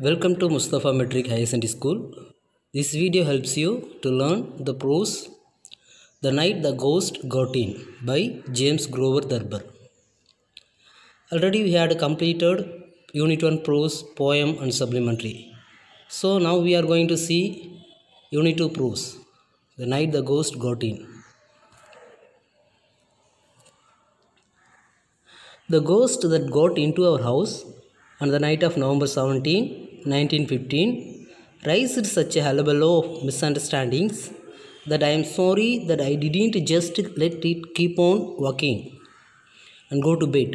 Welcome to Mustafa Metric Higher Secondary School. This video helps you to learn the prose The Night the Ghost Got In by James Grover Thurber. Already we had completed Unit 1 prose, poem and supplementary. So now we are going to see Unit 2 prose The Night the Ghost Got In. The ghost that got into our house on the night of November 17, 1915, raised such a hullabaloo of misunderstandings that I am sorry that I didn't just let it keep on walking and go to bed.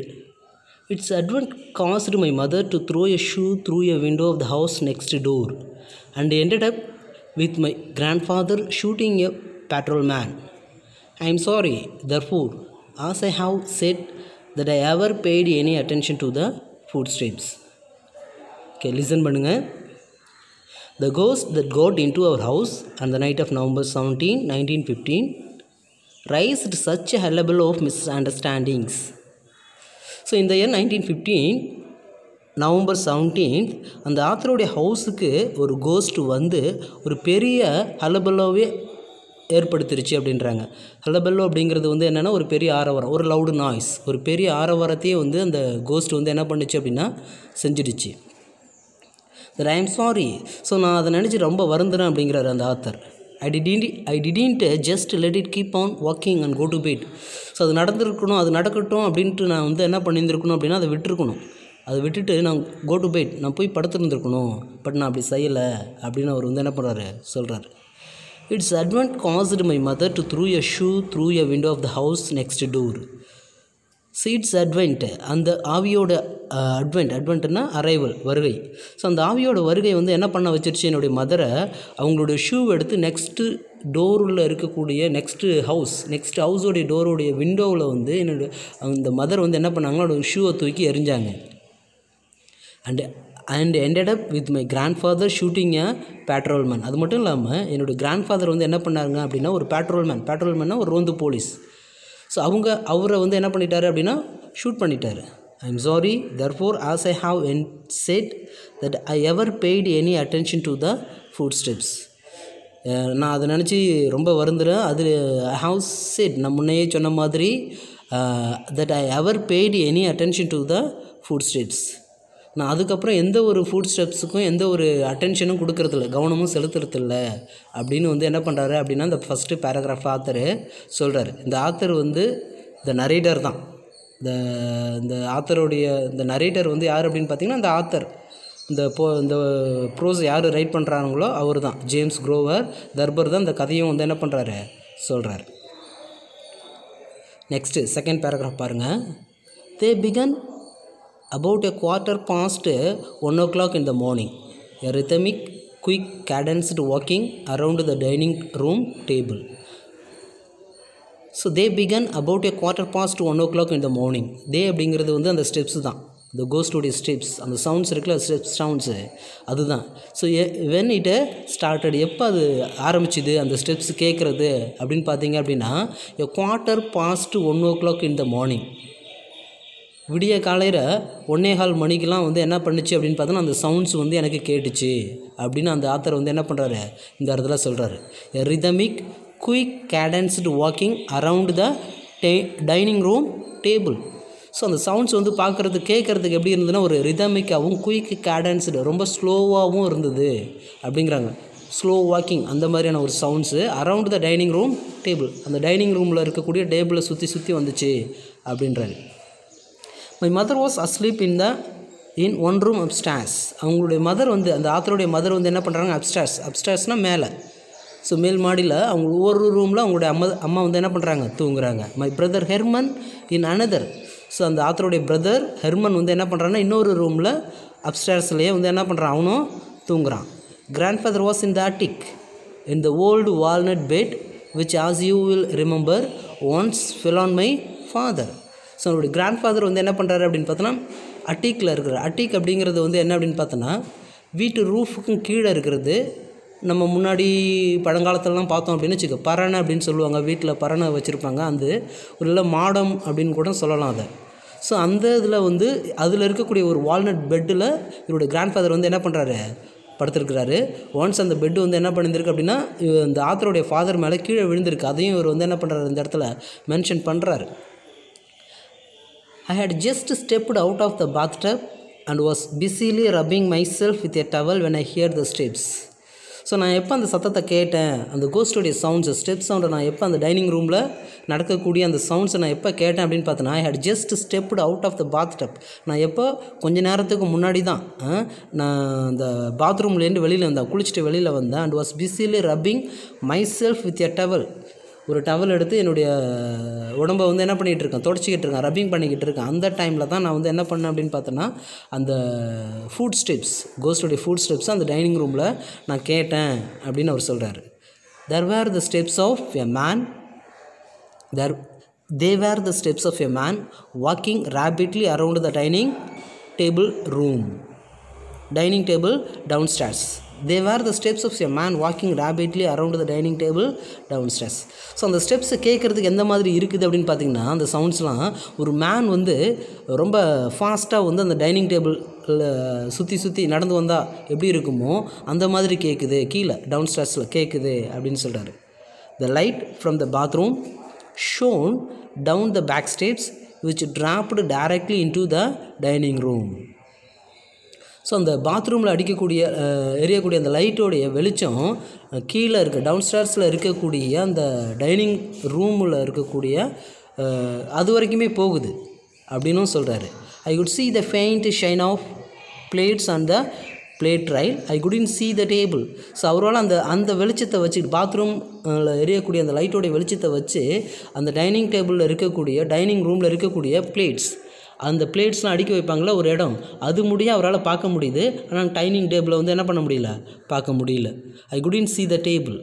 Its advent caused my mother to throw a shoe through a window of the house next door, and ended up with my grandfather shooting a patrolman. I am sorry, therefore, as I have said, that I ever paid any attention to the footsteps. Okay, listen பண்ணுங்க. The ghost that got into our house on the night of November 17, 1915 raised such a hullabaloo of misunderstandings. So in the year 1915, November 17th, அந்த ஆத்தருடைய ஹவுஸுக்கு ஒரு cost வந்து ஒரு பெரிய ஹலபல்லோவே ஏற்படுத்திருச்சு அப்படின்றாங்க. ஹலபல்லோ அப்படிங்கிறது வந்து என்னென்னா ஒரு பெரிய ஆரவாரம், ஒரு லவுடு நாய்ஸ், ஒரு பெரிய ஆரவாரத்தையே வந்து அந்த கோஸ்ட் வந்து என்ன பண்ணுச்சு அப்படின்னா செஞ்சிடுச்சு. That I am sorry. So நான் அதை நினச்சி ரொம்ப வருந்துறேன் அப்படிங்கிறாரு அந்த author. I didn't just let it keep on walking and go to bed. So அது நடந்துருக்கணும், அது நடக்கட்டும் அப்படின்ட்டு நான் வந்து என்ன பண்ணியிருந்துருக்கணும் அப்படின்னா அதை விட்டுருக்கணும். அதை விட்டுட்டு நான் கோ டு பெட், நான் போய் படுத்துருந்துருக்கணும். பட் நான் அப்படி செய்யலை அப்படின்னு அவர் வந்து என்ன பண்ணுறாரு சொல்கிறார். Its advent caused my mother to throw a shoe through a window of the house next door. So its advent, அந்த ஆவியோட அட்வென்ட்னா அரைவல், வருகை. ஸோ அந்த ஆவியோட வருகை வந்து என்ன பண்ண வச்சிருச்சு என்னுடைய மதரை, அவங்களுடைய ஷூ எடுத்து நெக்ஸ்ட்டு டோரில் இருக்கக்கூடிய நெக்ஸ்ட்டு ஹவுஸோடைய டோரோடைய விண்டோவில் வந்து என்னுடைய அந்த மதர் வந்து என்ன பண்ணாங்கன்னா அவங்களோட ஷூவை தூக்கி எறிஞ்சாங்க. And ended up with my grandfather shooting a patrolman. அது மட்டும் இல்லாமல் என்னுடைய கிராண்ட்ஃபாதர் வந்து என்ன பண்ணாருங்க அப்படின்னா ஒரு பேட்ரோல்மேன்னா ஒரு ரோந்து போலீஸ். ஸோ அவரை வந்து என்ன பண்ணிட்டாரு அப்படின்னா ஷூட் பண்ணிட்டாரு. ஐ am sorry, therefore as I have said that I ever paid any attention to the footsteps. நான் அதை நினச்சி ரொம்ப வருந்துறேன். அது ஐ ஹாவ் செட், நான் முன்னையே சொன்ன மாதிரி that I ever paid any attention to the footsteps. நான் அதுக்கப்புறம் எந்த ஒரு ஃபுட் ஸ்டெப்ஸுக்கும் எந்த ஒரு அட்டென்ஷனும் கொடுக்கறதில்ல, கவனமும் செலுத்துறதில்ல அப்படின்னு வந்து என்ன பண்ணுறாரு அப்படின்னா இந்த ஃபஸ்ட்டு பேராகிராஃப் ஆத்தர் சொல்கிறார். இந்த ஆத்தர் வந்து இந்த நரேட்டர் தான். இந்த ஆத்தருடைய இந்த நரேட்டர் வந்து யார் அப்படின்னு பார்த்தீங்கன்னா இந்த ஆத்தர், இந்த ப்ரோஸ் யார் ரைட் பண்ணுறாங்களோ அவர் தான், ஜேம்ஸ் குரோவர் தர்பர் தான் இந்த கதையும் வந்து என்ன பண்ணுறாரு சொல்கிறார். நெக்ஸ்ட்டு செகண்ட் பேராகிராஃப் பாருங்கள். They began about a quarter past 1 o'clock in the morning, a rhythmic, quick, cadenced walking around the dining room table. So they began about a quarter past 1 o'clock in the morning. They அப்படிங்கிறது வந்து அந்த steps தான், the ghost-உடைய steps, அந்த sounds இருக்குல்ல, steps sounds அதுதான். So when it started, எப்போ அது ஆரம்பிச்சுது அந்த ஸ்டெப்ஸ் கேட்குறது அப்படின்னு பார்த்தீங்க அப்படின்னா a quarter past 1 o'clock in the morning, விடிய காலையில் 1:15 மணிக்கெலாம் வந்து என்ன பண்ணுச்சு அப்படின்னு பார்த்தோன்னா அந்த சவுண்ட்ஸ் வந்து எனக்கு கேட்டுச்சு அப்படின்னு அந்த ஆத்தர் வந்து என்ன பண்ணுறாரு இந்த இடத்துல சொல்கிறாரு. Rhythmic, quick, cadenced walking around the dining room table. So அந்த சவுண்ட்ஸ் வந்து கேட்குறதுக்கு எப்படி இருந்ததுன்னா ஒரு ரிதமிக்காகவும் குயிக் கேடன்ஸ்டு ரொம்ப ஸ்லோவாகவும் இருந்தது அப்படிங்கிறாங்க. ஸ்லோ வாக்கிங் அந்த மாதிரியான ஒரு sounds around the dining room table, அந்த டைனிங் ரூமில் இருக்கக்கூடிய டேபிளை சுற்றி வந்துச்சு அப்படின்றாரு. My mother was asleep in one room upstairs. அவங்களுடைய மதர் வந்து அந்த ஆத்தருடைய மதர் வந்து என்ன பண்ணுறாங்க அப்ஸ்டேர்ஸ்னால் மேலே. ஸோ மேல் மாடியில் அவங்க ஒவ்வொரு ரூமில் அவங்களுடைய அம்மா வந்து என்ன பண்ணுறாங்க தூங்குறாங்க. My brother Herman in another. So அந்த ஆத்தருடைய பிரதர் ஹெர்மன் வந்து என்ன பண்ணுறாங்கன்னா இன்னொரு ரூமில் அப்ஸ்டேர்ஸ்லேயே வந்து என்ன பண்ணுறான் அவனும் தூங்குறான். Grandfather was in the attic in the old walnut bed which as you will remember once fell on my father. So அவருடைய கிராண்ட்ஃபாதர் வந்து என்ன பண்ணுறாரு அப்படின்னு பார்த்தோன்னா அட்டிக்கில் இருக்கிற அட்டிக் அப்படிங்கிறது வந்து என்ன அப்படின்னு பார்த்தோன்னா வீட்டு ரூஃபுக்கும் கீழே இருக்கிறது. நம்ம முன்னாடி பழங்காலத்திலலாம் பார்த்தோம் அப்படின்னு வச்சுக்கோ, பரணை அப்படின்னு சொல்லுவாங்க, வீட்டில் பரணை வச்சுருப்பாங்க, அந்த ஒரு இல்லை மாடம் அப்படின்னு கூட சொல்லலாம் அதை. ஸோ அந்த இதில் வந்து அதில் இருக்கக்கூடிய ஒரு வால்நட் பெட்டில் இவருடைய கிராண்ட்ஃபாதர் வந்து என்ன பண்ணுறாரு, படுத்திருக்கிறாரு. ஒன்ஸ் அந்த பெட்டு வந்து என்ன பண்ணியிருக்கு அப்படின்னா இந்த ஆத்தருடைய ஃபாதர் மேலே கீழே விழுந்திருக்கு. அதையும் இவர் வந்து என்ன பண்ணுறாரு, இந்த இடத்துல மென்ஷன் பண்ணுறாரு. I had just stepped out of the bathtub and was busily rubbing myself with a towel when I heard the steps. So நான் எப்போ அந்த சத்தத்தை கேட்டேன், அந்த கோஸ்டோடைய சவுண்ட்ஸு, ஸ்டெப் சவுண்டை நான் எப்போ அந்த டைனிங் ரூமில் நடக்கக்கூடிய அந்த சவுண்ட்ஸை நான் எப்போ கேட்டேன் அப்படின்னு பார்த்தேன்னா, I had just stepped out of the bathtub. நான் எப்போ கொஞ்ச நேரத்துக்கு முன்னாடி தான் நான் அந்த பாத்ரூம்லேருந்து வெளியில் வந்தேன், குளிச்சுட்டு வெளியில் வந்தேன். And was busily rubbing myself with a towel. ஒரு டவல் எடுத்து என்னுடைய உடம்பை வந்து என்ன பண்ணிகிட்டு இருக்கேன், தொடச்சிக்கிட்டு இருக்கேன், ரப்பிங் பண்ணிக்கிட்டு இருக்கேன். அந்த டைமில் தான் நான் வந்து என்ன பண்ணேன் அப்படின்னு பார்த்தேன்னா, அந்த ஃபுட் ஸ்டெப்ஸ், கோஸ்டோடைய ஃபுட் ஸ்டெப்ஸ் அந்த டைனிங் ரூமில் நான் கேட்டேன் அப்படின்னு அவர் சொல்கிறாரு. There were the steps of a man. They were the steps of a man walking rapidly around the dining table downstairs. They were the steps of a man walking rapidly around the dining table downstairs. So அந்த ஸ்டெப்ஸை கேட்குறதுக்கு எந்த மாதிரி இருக்குது அப்படின்னு பார்த்தீங்கன்னா, அந்த சவுண்ட்ஸ்லாம் ஒரு man வந்து ரொம்ப ஃபாஸ்ட்டாக வந்து அந்த டைனிங் டேபிளில் சுற்றி நடந்து வந்தால் எப்படி இருக்குமோ அந்த மாதிரி கேட்குது, கீழே டவுன் ஸ்டேர்ஸில் கேட்குது அப்படின்னு சொல்கிறாரு. The light from the bathroom shone down the back steps which dropped directly into the dining room. So அந்த பாத்ரூமில் எரியக்கூடிய அந்த லைட்டோடைய வெளிச்சம் கீழே இருக்க டவுன் ஸ்டார்ஸில் இருக்கக்கூடிய அந்த டைனிங் ரூமில் இருக்கக்கூடிய அது வரைக்குமே போகுது அப்படின்னும் சொல்கிறாரு. I could see the faint shine of plates on the plate rail. I couldn't see the table. So அவரால் அந்த வெளிச்சத்தை வச்சு, பாத்ரூமில் எரியக்கூடிய அந்த லைட்டோடைய வெளிச்சத்தை வச்சு அந்த டைனிங் ரூமில் இருக்கக்கூடிய பிளேட்ஸ், அந்த பிளேட்ஸ்லாம் அடுக்கி வைப்பாங்களா ஒரு இடம், அது அவரால் பார்க்க முடியுது. ஆனால் டைனிங் டேபிளை வந்து என்ன பண்ண முடியல, பார்க்க முடியல. ஐ couldn't see the table.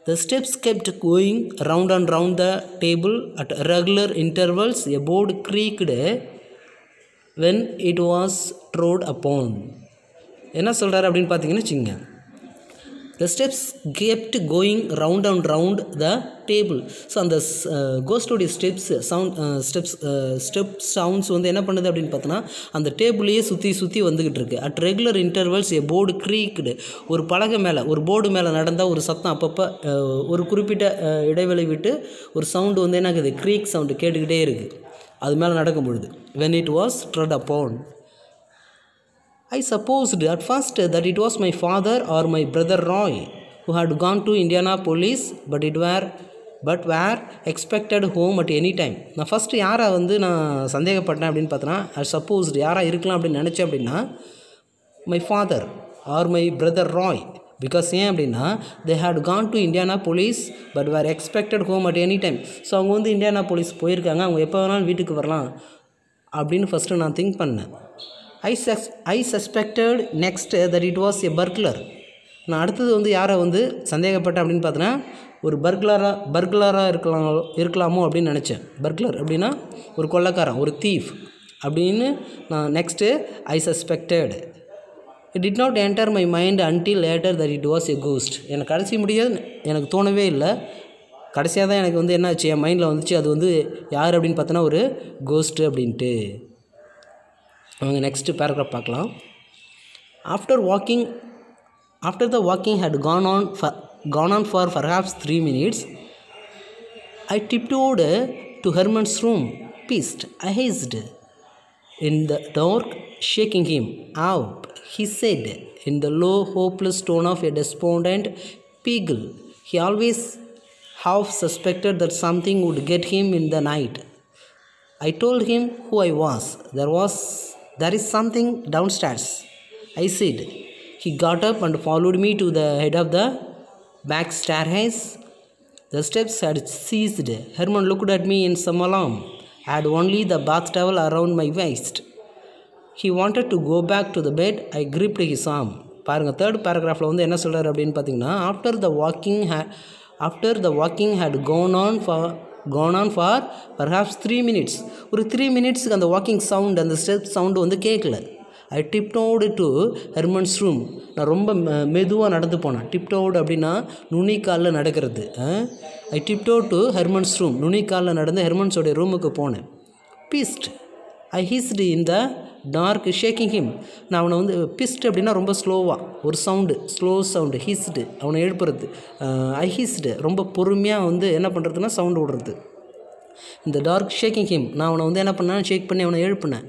The steps kept going round and round the table at regular intervals. A board creaked when it was trod upon. என்ன சொல்கிறாரு அப்படின்னு பார்த்தீங்கன்னு வச்சுங்க, the steps kept going round and round the table. So அந்த கோஸ்டோடைய step sounds வந்து என்ன பண்ணுது அப்படின்னு பார்த்தோன்னா அந்த டேபிளையே சுற்றி வந்துக்கிட்டு இருக்குது. At regular intervals a board creaked. ஒரு பலகை மேலே, ஒரு போர்டு மேலே நடந்தால் ஒரு சத்தம் அப்பப்போ ஒரு குறிப்பிட்ட இடைவெளி விட்டு ஒரு சவுண்டு வந்து என்ன ஆகுது, க்ரீக் சவுண்டு கேட்டுக்கிட்டே இருக்குது அது மேலே நடக்கும் பொழுது. when it was trod upon. I supposed at first that it was my father or my brother Roy who had gone to Indianapolis, but were expected home at any time. நான் first யாரை வந்து நான் சந்தேகப்பட்டேன் அப்படின்னு பார்த்தோன்னா, I supposed யாராக இருக்கலாம் அப்படின்னு நினச்சேன் அப்படின்னா my father or my brother Roy. Because ஏன் அப்படின்னா they had gone to Indianapolis but were expected home at any time. So அவங்க வந்து இண்டியானாபோலிஸ் போயிருக்காங்க, அவங்க எப்போ வேணாலும் வீட்டுக்கு வரலாம் அப்படின்னு ஃபஸ்ட்டு நான் திங்க் பண்ணேன். I suspected next that it was a burglar. நான் அடுத்தது வந்து யாரை வந்து சந்தேகப்பட்டேன் அப்படின்னு பார்த்தோன்னா ஒரு பர்க்லராக இருக்கலாமோ அப்படின்னு நினச்சேன். பர்க்லர் அப்படின்னா ஒரு கொள்ளைக்காரன், ஒரு தீஃப் அப்படின்னு நான் next I suspected. It did not enter my mind until later that it was a ghost. எனக்கு தோணவே இல்லை. கடைசியாக தான் எனக்கு வந்து என்னாச்சு, என் மைண்டில் வந்துச்சு அது வந்து யார் அப்படின்னு பார்த்தோன்னா ஒரு கோஸ்ட்டு அப்படின்ட்டு. அவங்க நெக்ஸ்ட்டு பேராகிராஃப் பார்க்கலாம். After the walking had gone on for perhaps 3 minutes, I tiptoed to Herman's room, pissed, I hissed in the dark, shaking him up. He said in the low, hopeless tone of a despondent beagle. He always half suspected that something would get him in the night. I told him who I was. There is something downstairs, I said. He got up and followed me to the head of the back staircase. The steps had ceased. Herman looked at me in some alarm. I had only the bath towel around my waist. He wanted to go back to the bed. I gripped his arm. பாருங்கள், third பேராகிராஃபில் வந்து என்ன சொல்கிறார் அப்படின்னு பார்த்தீங்கன்னா, after the walking had gone on for perhaps 3 minutes. ஒரு 3 மினிட்ஸுக்கு அந்த walking sound, அந்த step sound வந்து கேட்கல. ஐ டிப்டோடு டு ஹெர்மன்ஸ் ரூம். நான் ரொம்ப மெதுவாக நடந்து போனேன். டிப்டோடு அப்படின்னா நுனிக்காலில் நடக்கிறது. ஐ டிப்டோடு டு ஹெர்மன்ஸ் ரூம். நுனிக்காலில் நடந்து ஹெர்மன்ஸோடைய ரூமுக்கு போனேன். Beast I hissed in the dark, shaking him. நான் அவனை வந்து பிஸ்ட் அப்படின்னா ரொம்ப ஸ்லோவாக ஒரு சவுண்டு, ஸ்லோ சவுண்டு, ஹிஸ்டு அவனை எழுப்புறது. ஐ ஹிஸ்டு ரொம்ப பொறுமையாக வந்து என்ன பண்ணுறதுன்னா சவுண்டு விடுறது. இந்த டார்க் ஷேக்கிங் ஹிம், நான் அவனை வந்து என்ன பண்ணேன், ஷேக் பண்ணி அவனை எழுப்பினேன்.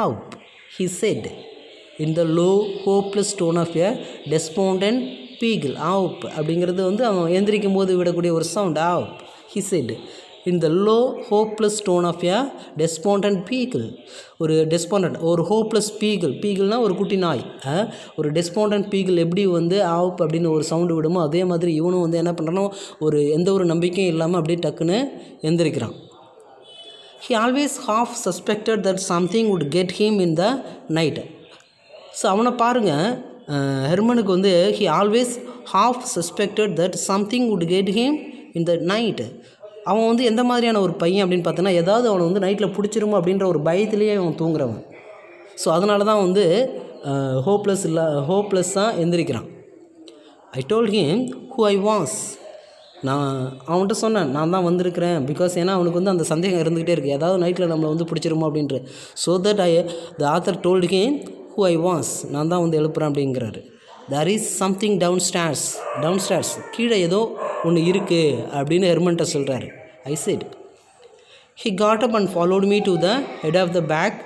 Up he said in the low hopeless tone of a despondent beagle. Arf அப்படிங்கிறது வந்து அவன் எந்திரிக்கும் போது விடக்கூடிய ஒரு sound. Arf he said in the low hopeless tone of a despondent beagle. ஒரு டெஸ்பாண்டன்ட், ஒரு ஹோப்லெஸ் பீகிள், பீகிள்னால் ஒரு குட்டி நாய். ஒரு டெஸ்பாண்டன்ட் பீகிள் எப்படி வந்து ஆப் அப்படின்னு ஒரு சவுண்டு விடுமோ அதே மாதிரி இவனும் வந்து என்ன பண்ணுறானோ ஒரு எந்த ஒரு நம்பிக்கையும் இல்லாமல் அப்படியே டக்குன்னு எந்திரிக்கிறான். He always half suspected that something would get him in the night. So அவனை பாருங்கள், ஹெர்மனுக்கு வந்து he always half suspected that something would get him in the night. அவன் வந்து எந்த மாதிரியான ஒரு பையன் அப்படின்னு பார்த்தோன்னா, ஏதாவது அவனை வந்து நைட்டில் பிடிச்சிருமோ அப்படின்ற ஒரு பயத்திலேயே அவன் தூங்குறவன். ஸோ அதனால தான் வந்து ஹோப்லெஸ்ஸாக எந்திரிக்கிறான். I told him who I was. நான் அவன்கிட்ட சொன்னேன், நான் தான் வந்திருக்கிறேன். பிகாஸ் ஏன்னா அவனுக்கு வந்து அந்த சந்தேகம் இருந்துக்கிட்டே இருக்குது, ஏதாவது நைட்டில் நம்மளை வந்து பிடிச்சிருமோ அப்படின்ற. So that the author told him who I was, நான் தான் வந்து எழுப்புறேன் அப்படிங்கிறாரு. தேர் இஸ் சம்திங் டவுன்ஸ்டேர்ஸ், கீழே ஏதோ ஒன்று இருக்குது அப்படின்னு ஹெர்மன்ட்ட சொல்கிறாரு. I said. He got up and followed me to the head of the back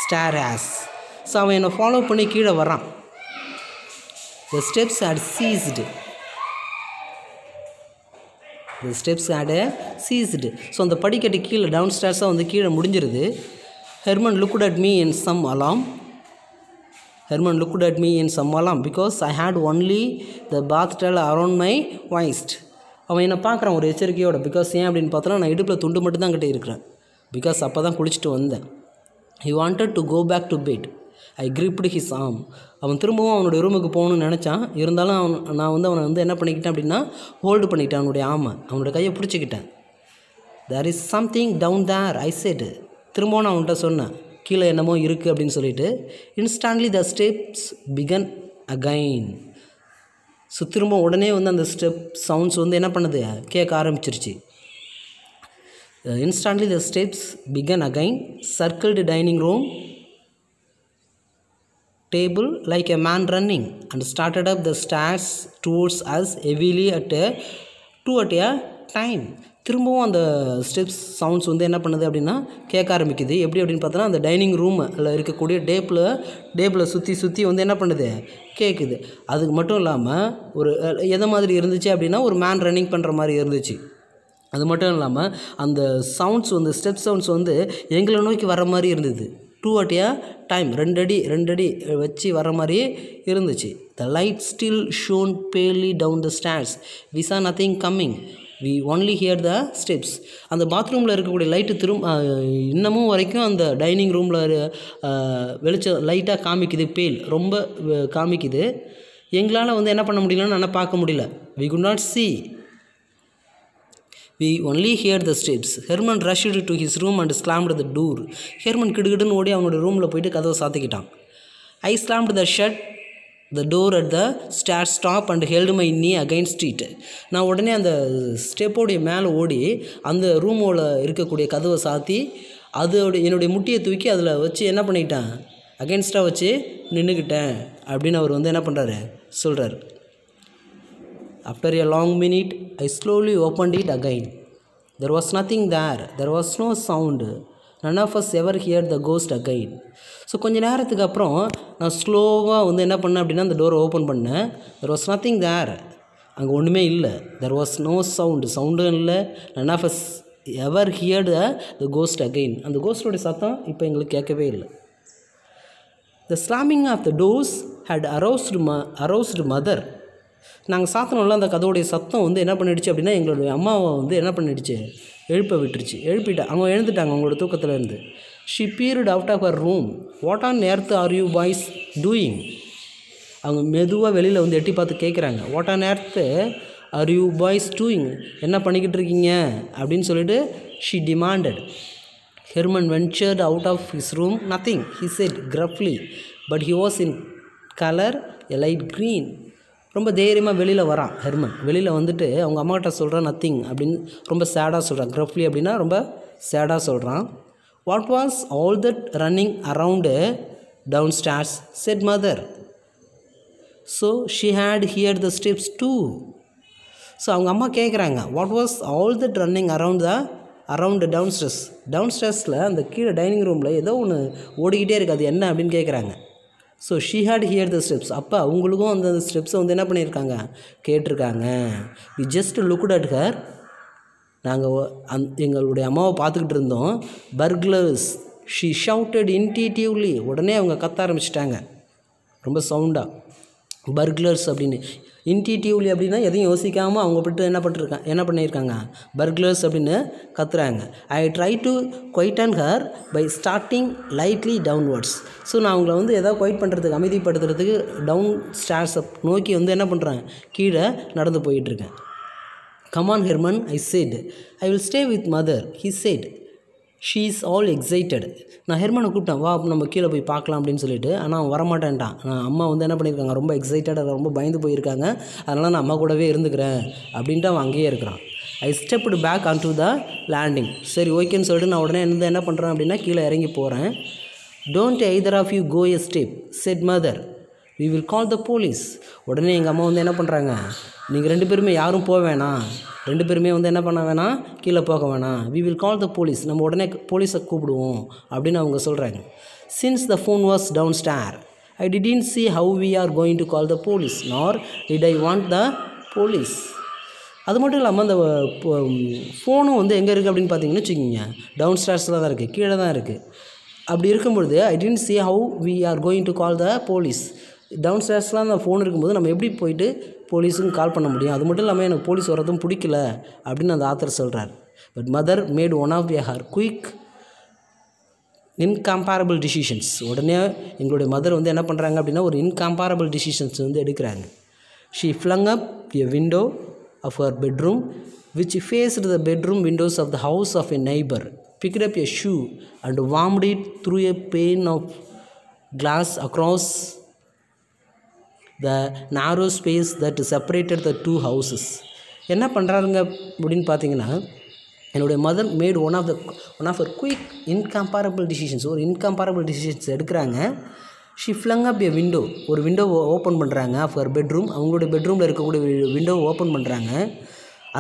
stairs. So அவன் என்னை ஃபாலோ பண்ணி கீழே வரான். The steps had ceased. So அந்த படிக்கட்டு கீழே டவுன்ஸ்டேர்ஸாக வந்து கீழே முடிஞ்சிருது. Herman looked at me in some alarm because I had only the bath towel around my waist. அவன் என்னை பார்க்குறான் ஒரு எச்சரிக்கையோட. பிகாஸ் ஏன் அப்படின்னு பார்த்தோன்னா, நான் இடுப்பில் துண்டு மட்டும் தான் கட்டி இருக்கிறேன். பிகாஸ் அப்போ தான் குளிச்சுட்டு வந்தேன். He wanted to go back to bed. I gripped his arm. அவன் திரும்பவும் அவனுடைய ரூமுக்கு போகணும்னு நினச்சான். இருந்தாலும் நான் வந்து அவனை வந்து என்ன பண்ணிக்கிட்டேன் அப்படின்னா ஹோல்டு பண்ணிக்கிட்டேன். அவனுடைய கையை பிடிச்சிக்கிட்டேன். There is something down there, I said. திரும்பவும் நான் அவன்கிட்ட சொன்னேன், கீழே என்னமோ இருக்குது அப்படின்னு சொல்லிட்டு. Instantly the steps began again. So திரும்ப உடனே வந்து அந்த ஸ்டெப் சவுண்ட்ஸ் வந்து என்ன பண்ணுது, கேட்க ஆரம்பிச்சிருச்சு. Instantly the steps began again, circled dining room table like a man running, and started up the stairs towards us heavily at a time. திரும்பவும் அந்த ஸ்டெப்ஸ் சவுண்ட்ஸ் வந்து என்ன பண்ணுது அப்படின்னா கேட்க ஆரம்பிக்குது. எப்படி அப்படின்னு பார்த்தோன்னா, அந்த டைனிங் ரூமில் இருக்கக்கூடிய டேபிளை சுற்றி வந்து என்ன பண்ணுது, கேட்குது. அதுக்கு மட்டும் இல்லாமல் ஒரு எதை மாதிரி இருந்துச்சு அப்படின்னா ஒரு மேன் ரன்னிங் பண்ணுற மாதிரி இருந்துச்சு. அது மட்டும் இல்லாமல் அந்த சவுண்ட்ஸ் வந்து ஸ்டெப் சவுண்ட்ஸ் வந்து எங்களை நோக்கி வர மாதிரி இருந்தது. 2 at a time, 2 அடி வச்சு வர மாதிரியே இருந்துச்சு. The light still shone palely down the stairs. We saw nothing coming. We only heard the steps. அந்த பாத்ரூமில் இருக்கக்கூடிய லைட்டு இன்னமும் வரைக்கும் அந்த டைனிங் ரூமில் வெளிச்சம் லைட்டாக காமிக்குது, பேல் ரொம்ப காமிக்குது. எங்களால் வந்து என்ன பண்ண முடியலன்னு நல்லா பார்க்க முடியல. We could not see. We only heard the steps. Herman rushed to his room and slammed the door. Herman கிடுகிடுன்னு ஓடி அவனோட ரூமில் போயிட்டு கதவை சாத்திக்கிட்டான். I slammed the door at the stair stop and held my knee against it. நான் உடனே அந்த ஸ்டெப்போடைய மேலே ஓடி அந்த ரூமோட இருக்கக்கூடிய கதவை சாத்தி என்னுடைய முட்டியை தூக்கி அதில் வச்சு என்ன பண்ணிக்கிட்டேன், அகென்ஸ்டாக வச்சு நின்றுக்கிட்டேன் அப்படின்னு அவர் வந்து என்ன பண்ணுறாரு சொல்கிறார். After a long minute, I slowly opened it again. There was nothing there. There was no sound. None of us ever heard the ghost again. So கொஞ்சம் நேரத்துக்கு அப்புறம் நான் ஸ்லோவாக வந்து என்ன பண்ணேன் அப்படின்னா அந்த டோரை ஓப்பன் பண்ணேன். There was nothing there. அங்கே ஒன்றுமே இல்லை. There was no sound. சவுண்டும் இல்லை. None of us ever heard the ghost again. அந்த கோஸ்டோடைய சத்தம் இப்போ எங்களுக்கு கேட்கவே இல்லை. The slamming of the doors had aroused mother. நாங்கள் சாத்தனம்ல அந்த கதவுடைய சத்தம் வந்து என்ன பண்ணிடுச்சு அப்படின்னா எங்களுடைய அம்மாவை வந்து என்ன பண்ணிடுச்சு, அவங்க எழுந்துட்டாங்க அவங்களோட தூக்கத்தில் இருந்து. She peered out of her room. What on earth are you boys doing? அவங்க மெதுவாக வெளியில் வந்து எட்டி பார்த்து கேட்குறாங்க, What on earth are you boys doing? என்ன பண்ணிக்கிட்டு இருக்கீங்க அப்படின்னு சொல்லிட்டு she demanded. Herman ventured out of his room. Nothing, he said gruffly, but he was in color a light green. ரொம்ப தைரியமாக வெளியில் வரான் ஹெர்மன். வெளியில் வந்துட்டு அவங்க அம்மாக்கிட்ட சொல்கிறான் நத்திங் அப்படின்னு ரொம்ப சேடாக சொல்கிறான். க்ரஃப்லி அப்படின்னா ரொம்ப சேடாக சொல்கிறான். What was all that running around downstairs? Said mother. So she had heard the steps too. So அவங்க அம்மா கேட்குறாங்க, what was all that running around டவுன்ஸ்டேர்ஸில் அந்த கீழே டைனிங் ரூமில் ஏதோ ஒன்று ஓடிக்கிட்டே இருக்குது, அது என்ன அப்படின்னு கேட்குறாங்க. So she had hear the steps. அப்போ அவங்களுக்கும் அந்த ஸ்டெப்ஸை வந்து என்ன பண்ணியிருக்காங்க, கேட்டிருக்காங்க. We just looked at her. நாங்கள் எங்களுடைய அம்மாவை பார்த்துக்கிட்டு இருந்தோம். பர்க்லர்ஸ். She shouted intuitively. உடனே அவங்க கத்த ஆரம்பிச்சிட்டாங்க ரொம்ப சவுண்டாக. பர்க்லர்ஸ் அப்படின்னு இன்டியூட்டிவ்லி அப்படின்னா எதையும் யோசிக்காமல் அவங்க போய்ட்டு என்ன பண்ணியிருக்காங்க, பர்க்லர்ஸ் அப்படின்னு கத்துறாங்க. I try to quieten her by starting lightly downwards. So நான் அவங்கள வந்து எதாவது குவைட் பண்ணுறதுக்கு, அமைதிப்படுத்துறதுக்கு டவுன் ஸ்டார்ஸை நோக்கி வந்து என்ன பண்ணுறேன், கீழே நடந்து போயிட்டுருக்கேன். Come on Herman, I said. I will stay with mother, he said. She is all excited. நான் ஹெர்மனை கூப்பிட்டேன், வா நம்ம கீழே போய் பார்க்கலாம் அப்படின்னு சொல்லிட்டு. ஆனால் அவன் வரமாட்டேன்ட்டான். அம்மா வந்து என்ன பண்ணியிருக்காங்க, ரொம்ப எக்ஸைட்டடாக ரொம்ப பயந்து போயிருக்காங்க. அதனால் நான் அம்மா கூடவே இருந்துக்கிறேன் அப்படின்ட்டு அவன் அங்கேயே இருக்கிறான். I stepped back on to the landing. சரி ஓகேன்னு சொல்லிட்டு நான் உடனே என்ன பண்ணுறேன் அப்படின்னா கீழே இறங்கி போகிறேன். Don't either of you go a step, said mother. We will call the police. உடனே எங்கள் அம்மா வந்து என்ன பண்ணுறாங்க, நீங்கள் 2 பேருமே யாரும் போக வேணாம், 2 பேருமே வந்து என்ன பண்ண வேணாம், கீழே போக வேணாம். We will call the police. நம்ம உடனே போலீஸை கூப்பிடுவோம் அப்படின்னு அவங்க சொல்கிறாங்க. Since the phone was downstairs, I didn't see how we are going to call the police, nor did I want the police. அது மட்டும் இல்லாமல் அந்த ஃபோனும் வந்து எங்கே இருக்குது அப்படின்னு பார்த்தீங்கன்னு வச்சுக்கிங்க, டவுன் ஸ்டார்ஸில் தான் இருக்குது, கீழே தான் இருக்குது. அப்படி இருக்கும்பொழுது I didn't see how we are going to call the police. டவுன் ஸ்டேர்ஸ்லாம் அந்த ஃபோன் இருக்கும்போது நம்ம எப்படி போயிட்டு போலீஸுக்கு கால் பண்ண முடியும்? அது மட்டும் இல்லாமல் எனக்கு போலீஸ் வரதும் பிடிக்கல அப்படின்னு அந்த ஆத்தர் சொல்கிறார். But mother made one of her quick incomparable decisions. உடனே எங்களுடைய மதர் வந்து என்ன பண்ணுறாங்க அப்படின்னா ஒரு இன்கம்பேரபிள் டிசிஷன்ஸ் வந்து எடுக்கிறாங்க. She flung up a window of her bedroom which faced the bedroom windows of the house of a neighbour, picked up a shoe and warmed it through a pane of glass across the narrow space that separated the 2 houses. என்ன பண்ணுறாருங்க அப்படின்னு பார்த்தீங்கன்னா, என்னுடைய mother made one of her quick incomparable decisions, ஒரு incomparable decisions எடுக்கிறாங்க. She flung up a window, ஒரு விண்டோவை open பண்ணுறாங்க of her bedroom. அவங்களுடைய பெட்ரூமில் இருக்கக்கூடிய விண்டோவை ஓப்பன் பண்ணுறாங்க.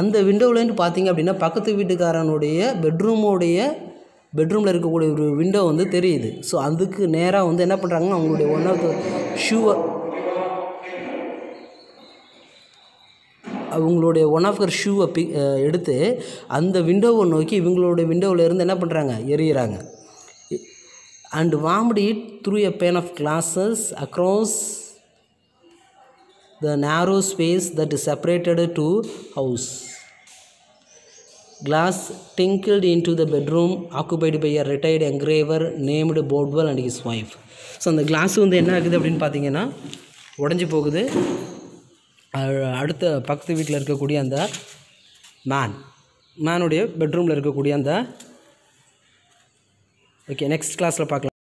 அந்த விண்டோவிலேருந்து பார்த்தீங்க அப்படின்னா பக்கத்து வீட்டுக்காரனுடைய பெட்ரூமில் இருக்கக்கூடிய ஒரு விண்டோ வந்து தெரியுது. ஸோ அதுக்கு நேராக வந்து என்ன பண்ணுறாங்கன்னா அவங்களுடைய ஒன் ஆஃப் ஹர் ஷூவை எடுத்து அந்த விண்டோவை நோக்கி இவங்களுடைய விண்டோவில் இருந்து என்ன பண்ணுறாங்க, எறிகிறாங்க. And warmed it through a pane of glasses across the narrow space that separated 2 house. Glass tinkled into the bedroom occupied by a retired engraver named Bodwell and his wife. So அந்த class வந்து என்ன ஆகுது அப்படின்னு பார்த்தீங்கன்னா உடஞ்சி போகுது. அடுத்த பக்கத்து வீட்டில் இருக்கக்கூடிய அந்த மேனுடைய பெட்ரூமில் இருக்கக்கூடிய அந்த ஓகே நெக்ஸ்ட் கிளாஸில் பார்க்கலாம்.